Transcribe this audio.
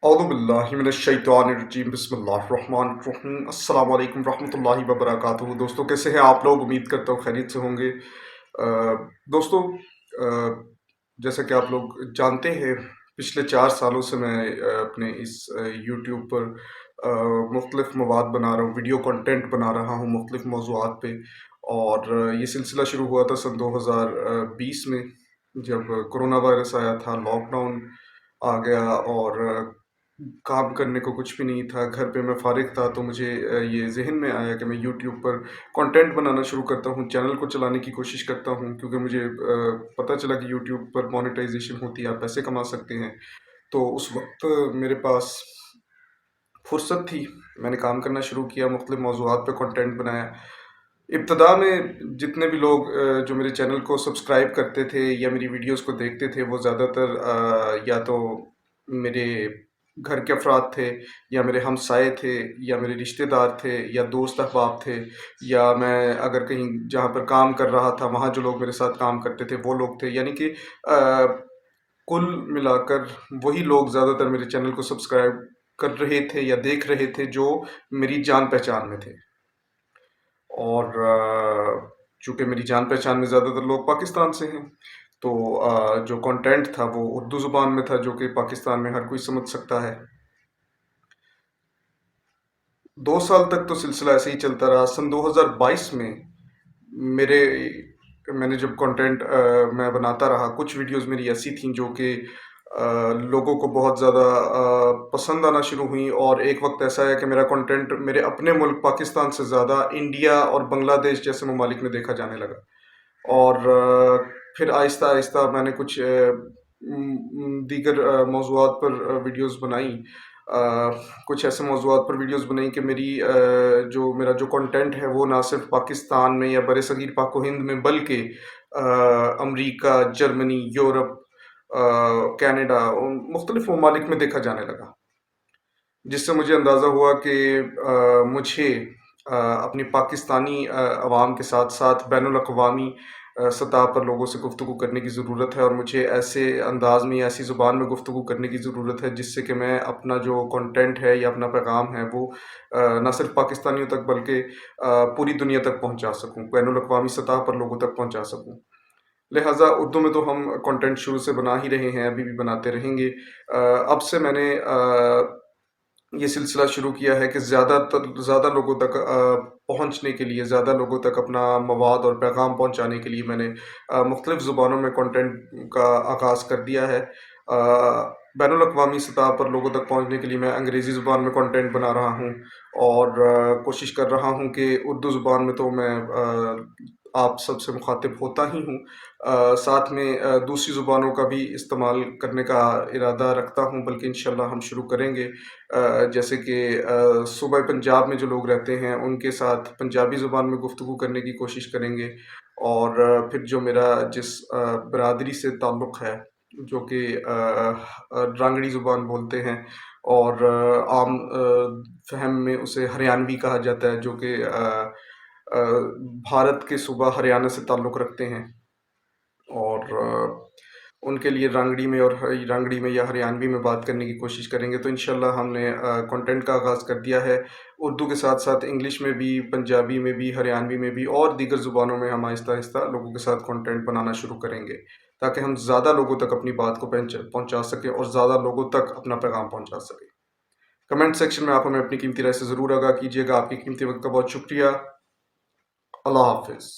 औज़ुबिल्लाहिमिनश्शैतानिर्रजीम बिस्मिल्लाहिर्रहमानिर्रहीम अस्सलाम वालेकुम रहमतुल्लाहि व बरकातुहू। दोस्तों, कैसे हैं आप लोग? उम्मीद करता हूँ खैरियत से होंगे। दोस्तों, जैसा कि आप लोग जानते हैं, पिछले 4 सालों से मैं अपने इस यूट्यूब पर मुख्तलिफ मवाद बना रहा हूँ, वीडियो कंटेंट बना रहा हूँ मुख्तलिफ मौज़ूआत पे। और ये सिलसिला शुरू हुआ था सन 2020 में, जब कोरोना वायरस आया था, लॉकडाउन आ गया और काम करने को कुछ भी नहीं था, घर पे मैं फ़ारिग था। तो मुझे ये ज़हन में आया कि मैं यूट्यूब पर कंटेंट बनाना शुरू करता हूँ, चैनल को चलाने की कोशिश करता हूँ, क्योंकि मुझे पता चला कि यूट्यूब पर मोनेटाइजेशन होती है, आप पैसे कमा सकते हैं। तो उस वक्त मेरे पास फुर्सत थी, मैंने काम करना शुरू किया, मुख्तलिफ मौज़ूआत पे कंटेंट बनाया। इब्तदा में जितने भी लोग जो मेरे चैनल को सब्सक्राइब करते थे या मेरी वीडियोस को देखते थे, वो ज़्यादातर या तो मेरे घर के अफराद थे, या मेरे हमसाए थे, या मेरे रिश्तेदार थे, या दोस्त अहबाब थे, या मैं अगर कहीं जहाँ पर काम कर रहा था वहाँ जो लोग मेरे साथ काम करते थे वो लोग थे। यानी कि कुल मिलाकर वही लोग ज़्यादातर मेरे चैनल को सब्सक्राइब कर रहे थे या देख रहे थे जो मेरी जान पहचान में थे। और चूँकि मेरी जान पहचान में ज़्यादातर लोग पाकिस्तान से हैं, तो जो कंटेंट था वो उर्दू ज़ुबान में था, जो कि पाकिस्तान में हर कोई समझ सकता है। 2 साल तक तो सिलसिला ऐसे ही चलता रहा। सन 2022 में मेरे मैंने जब कंटेंट मैं बनाता रहा, कुछ वीडियोस मेरी ऐसी थीं जो कि लोगों को बहुत ज़्यादा पसंद आना शुरू हुई। और एक वक्त ऐसा है कि मेरा कंटेंट मेरे अपने मुल्क पाकिस्तान से ज़्यादा इंडिया और बांग्लादेश जैसे ममालिक में देखा जाने लगा। और फिर आहिस्ता आहिस्ता मैंने कुछ दीगर मौज़ूआत पर वीडियोस बनाई। कुछ ऐसे मौज़ूआत पर वीडियोस बनाई कि जो मेरा जो कंटेंट है वो ना सिर्फ पाकिस्तान में या बरसगीर पाक व हिंद में, बल्कि अमरीका, जर्मनी, यूरोप, कनाडा, मुख्तलिफ ममालिक में देखा जाने लगा। जिससे मुझे अंदाज़ा हुआ कि मुझे अपनी पाकिस्तानी अवाम के साथ साथ बैनुल-अक़वामी सतह पर लोगों से गुफ्तगू करने की ज़रूरत है, और मुझे ऐसे अंदाज़ में या ऐसी ज़ुबान में गुफ्तगू करने की ज़रूरत है जिससे कि मैं अपना जो कंटेंट है या अपना पैगाम है वो ना सिर्फ पाकिस्तानियों तक बल्कि पूरी दुनिया तक पहुंचा सकूं, बैनुल-अक़वामी सतह पर लोगों तक पहुंचा सकूं। लिहाजा उर्दू में तो हम कंटेंट शुरू से बना ही रहे हैं, अभी भी बनाते रहेंगे। अब से मैंने ये सिलसिला शुरू किया है कि ज़्यादा लोगों तक पहुँचने के लिए, ज़्यादा लोगों तक अपना मवाद और पैगाम पहुँचाने के लिए मैंने मुख्तलिफ़ ज़ुबानों में कंटेंट का आगाज़ कर दिया है। बैनुल-अक़वामी सतह पर लोगों तक पहुँचने के लिए मैं अंग्रेज़ी ज़ुबान में कंटेंट बना रहा हूँ, और कोशिश कर रहा हूँ कि उर्दू ज़ुबान में तो मैं आप सबसे मुख़ातिब होता ही हूँ। साथ में दूसरी ज़ुबानों का भी इस्तेमाल करने का इरादा रखता हूँ, बल्कि इंशाअल्लाह हम शुरू करेंगे। जैसे कि सूबा पंजाब में जो लोग रहते हैं उनके साथ पंजाबी ज़ुबान में गुफ्तगू करने की कोशिश करेंगे। और फिर जो मेरा जिस बरादरी से ताल्लुक़ है, जो कि रांगड़ी ज़ुबान बोलते हैं, और आम फ़हम में उसे हरियाणवी कहा जाता है, जो कि भारत के सूबा हरियाणा से ताल्लुक़ रखते हैं। और उनके लिए रांगड़ी में या हरियाणवी में बात करने की कोशिश करेंगे। तो इंशाल्लाह हमने कंटेंट का आगाज़ कर दिया है। उर्दू के साथ साथ इंग्लिश में भी, पंजाबी में भी, हरियाणवी में भी और दीगर ज़ुबानों में हम आहिस्ता-आहिस्ता लोगों के साथ कंटेंट बनाना शुरू करेंगे, ताकि हम ज़्यादा लोगों तक अपनी बात को पहुँचा सकें और ज़्यादा लोगों तक अपना पैगाम पहुँचा सकें। कमेंट सेक्शन में आप हमें अपनी कीमती राय से ज़रूर आगाह कीजिएगा। आपकी कीमती वक़्त का बहुत शुक्रिया। अल्लाह हाफ़िज़।